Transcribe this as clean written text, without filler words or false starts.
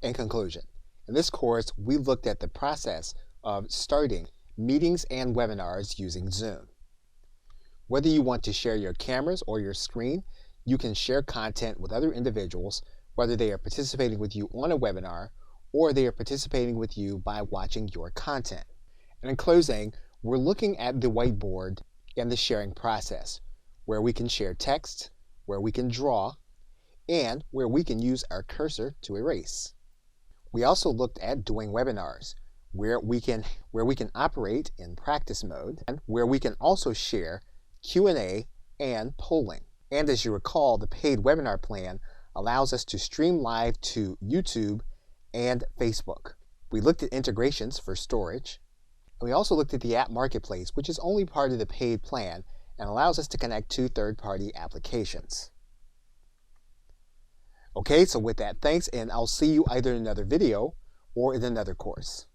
In conclusion, in this course, we looked at the process of starting meetings and webinars using Zoom. Whether you want to share your cameras or your screen, you can share content with other individuals, whether they are participating with you on a webinar or they are participating with you by watching your content. And in closing, we're looking at the whiteboard and the sharing process, where we can share text, where we can draw, and where we can use our cursor to erase. We also looked at doing webinars, where we can operate in practice mode, and where we can also share Q&A and polling. And as you recall, the paid webinar plan allows us to stream live to YouTube and Facebook. We looked at integrations for storage, and we also looked at the app marketplace, which is only part of the paid plan and allows us to connect to third-party applications. Okay, so with that, thanks, and I'll see you either in another video or in another course.